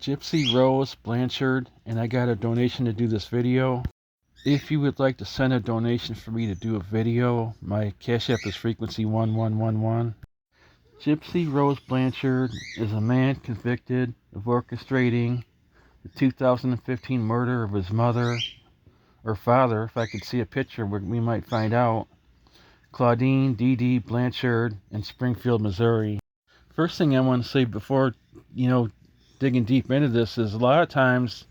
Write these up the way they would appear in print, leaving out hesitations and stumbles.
Gypsy Rose Blanchard, and I got a donation to do this video. If you would like to send a donation for me to do a video, my Cash App is frequency1111. Gypsy Rose Blanchard is a man convicted of orchestrating the 2015 murder of his mother, or father. If I could see a picture, we might find out. Claudine D.D. Blanchard in Springfield, Missouri. First thing I want to say before, digging deep into this is a lot of times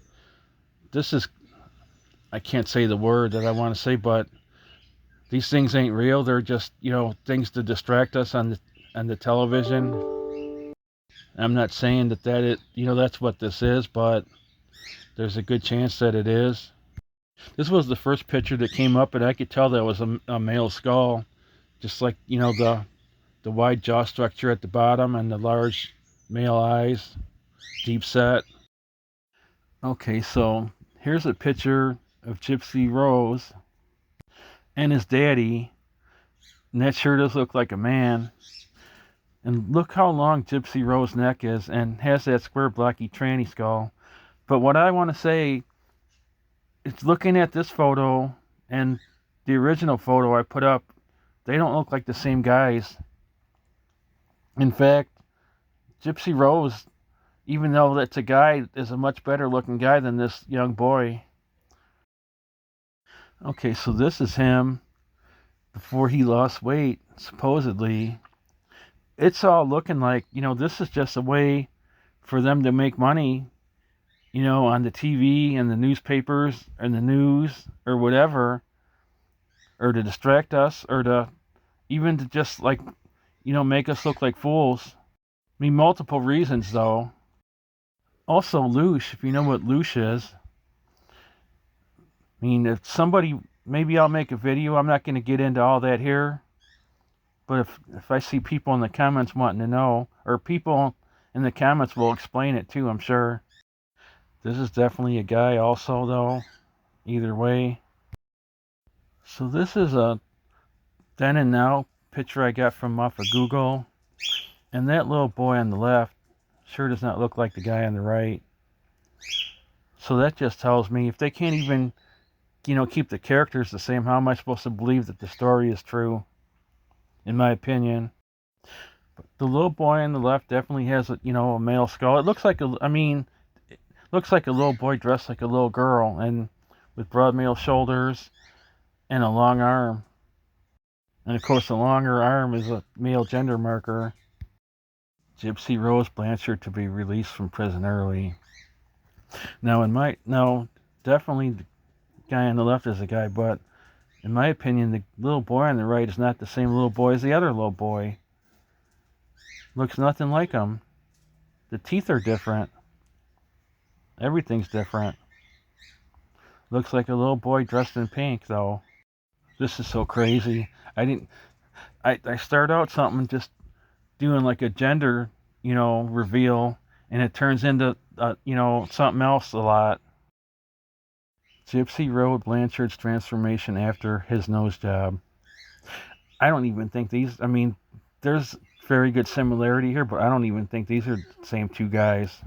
I can't say the word that I want to say, but these things ain't real. They're just, things to distract us on the television. I'm not saying that's what this is, but there's a good chance that it is. This was the first picture that came up, and I could tell that was a male skull, just like, the wide jaw structure at the bottom and the large male eyes, deep set. Okay, so here's a picture of Gypsy Rose and his daddy, and that sure does look like a man. And look how long Gypsy Rose's neck is, and has that square blocky tranny skull. But what I want to say is, looking at this photo and the original photo I put up, they don't look like the same guys. In fact, Gypsy Rose, even though that's a guy, is a much better looking guy than this young boy. Okay, so this is him before he lost weight, supposedly. It's all looking like, this is just a way for them to make money, on the TV and the newspapers and the news or whatever, or to distract us, or to even to just make us look like fools. I mean, multiple reasons though. Also, loosh, if you know what loosh is. I mean, if somebody, maybe I'll make a video. I'm not going to get into all that here. But if I see people in the comments wanting to know, or people in the comments will explain it too, I'm sure. This is definitely a guy also, though. Either way. So this is a then and now picture I got from off of Google. And that little boy on the left sure does not look like the guy on the right. So that just tells me, if they can't even keep the characters the same, how am I supposed to believe that the story is true? In my opinion. But the little boy on the left definitely has a male skull. It looks like a little boy dressed like a little girl, and with broad male shoulders and a long arm. And of course, the longer arm is a male gender marker. Gypsy Rose Blanchard to be released from prison early. Now, definitely the guy on the left is a guy, but in my opinion, the little boy on the right is not the same little boy as the other little boy. Looks nothing like him. The teeth are different. Everything's different. Looks like a little boy dressed in pink, though. This is so crazy. I start out something just doing like a gender, reveal, and it turns into, something else a lot. Gypsy Rose Blanchard's transformation after his nose job. I don't even think there's very good similarity here, but I don't even think these are the same two guys.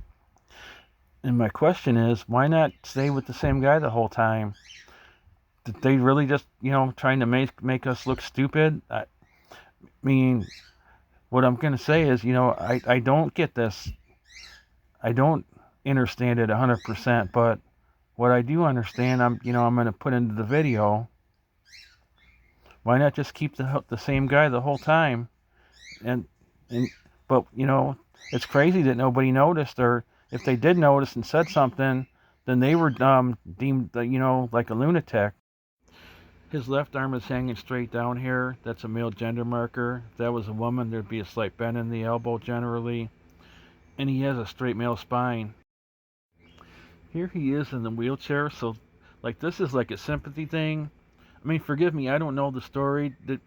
And my question is, why not stay with the same guy the whole time? Did they really just, trying to make us look stupid? I mean, what I'm going to say is, I don't get this. I don't understand it 100%, but what I do understand, I'm going to put into the video. Why not just keep the same guy the whole time? But it's crazy that nobody noticed, or if they did notice and said something, then they were deemed, like a lunatic. His left arm is hanging straight down here. That's a male gender marker. If that was a woman, there'd be a slight bend in the elbow generally. And he has a straight male spine. Here he is in the wheelchair, so this is like a sympathy thing. I mean, forgive me, I don't know the story. That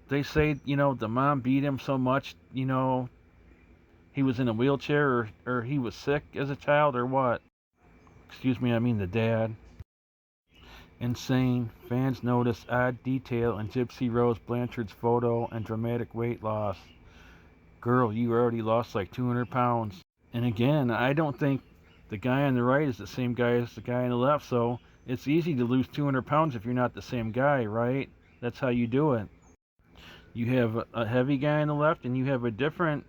they say, the mom beat him so much, he was in a wheelchair, or he was sick as a child, or what? Excuse me, I mean the dad. Insane. Fans notice odd detail in Gypsy Rose Blanchard's photo and dramatic weight loss. Girl, you already lost like 200 pounds. And again, I don't think The guy on the right is the same guy as the guy on the left, so it's easy to lose 200 pounds if you're not the same guy, right? That's how you do it. You have a heavy guy on the left, and you have a different,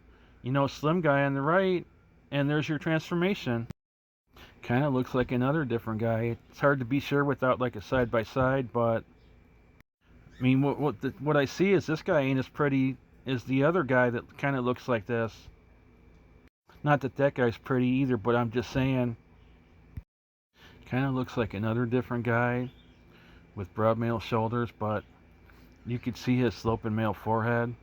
slim guy on the right, and there's your transformation. Kind of looks like another different guy. It's hard to be sure without like a side by side, but I mean, what I see is this guy ain't as pretty as the other guy that kind of looks like this. Not that that guy's pretty either, but I'm just saying, kind of looks like another different guy with broad male shoulders, but you could see his sloping male forehead.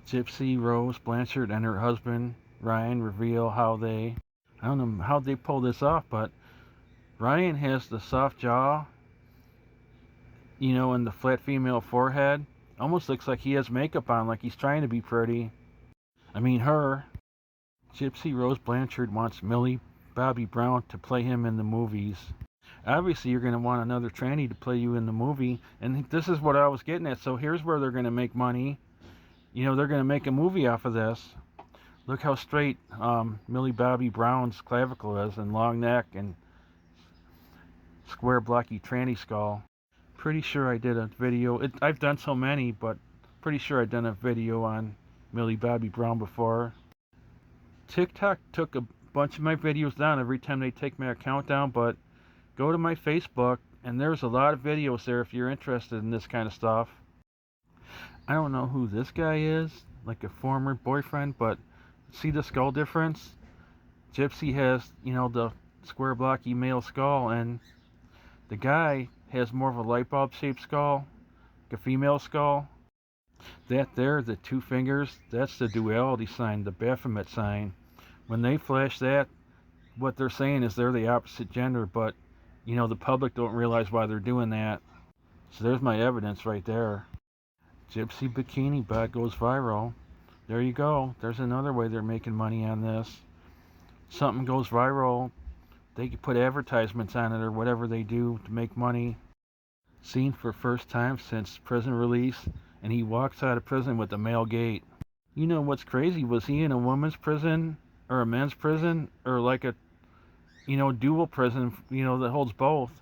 Gypsy, Rose, Blanchard, and her husband Ryan reveal I don't know how they pull this off, but Ryan has the soft jaw, and the flat female forehead. Almost looks like he has makeup on, like he's trying to be pretty. I mean, her. Gypsy Rose Blanchard wants Millie Bobby Brown to play him in the movies. Obviously, you're going to want another tranny to play you in the movie, and this is what I was getting at. So here's where they're going to make money. They're going to make a movie off of this. Look how straight Millie Bobby Brown's clavicle is, and long neck, and square blocky tranny skull. Pretty sure I did a video. I've done so many, but pretty sure I've done a video on Millie Bobby Brown before. TikTok took a bunch of my videos down every time they take my account down, but go to my Facebook, and there's a lot of videos there if you're interested in this kind of stuff. I don't know who this guy is, like a former boyfriend, but see the skull difference? Gypsy has, the square blocky male skull, and the guy has more of a light bulb shaped skull, like a female skull. That there, the two fingers, that's the duality sign, the Baphomet sign. When they flash that, what they're saying is they're the opposite gender, but the public don't realize why they're doing that. So there's my evidence right there. Gypsy bikini bot goes viral. There you go. There's another way they're making money on this. Something goes viral, they can put advertisements on it or whatever they do to make money. Seen for first time since prison release, and he walks out of prison with a male gait. What's crazy? Was he in a woman's prison or a men's prison or like a dual prison, that holds both?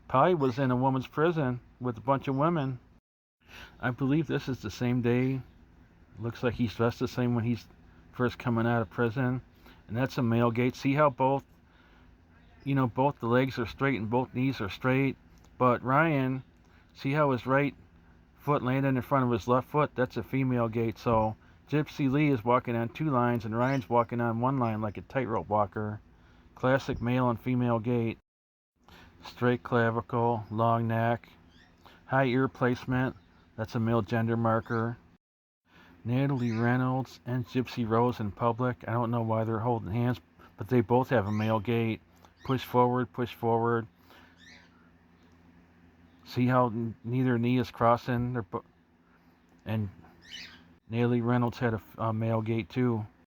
Probably was in a woman's prison with a bunch of women. I believe this is the same day. Looks like he's dressed the same when he's first coming out of prison. And that's a male gait. See how both the legs are straight and both knees are straight. But Ryan, see how his right foot landed in front of his left foot? That's a female gait. So Gypsy Lee is walking on two lines and Ryan's walking on one line like a tightrope walker. Classic male and female gait. Straight clavicle, long neck, high ear placement. That's a male gender marker. Natalie Reynolds and Gypsy Rose in public. I don't know why they're holding hands, but they both have a male gait. Push forward, push forward. See how neither knee is crossing? And Natalie Reynolds had a male gait too.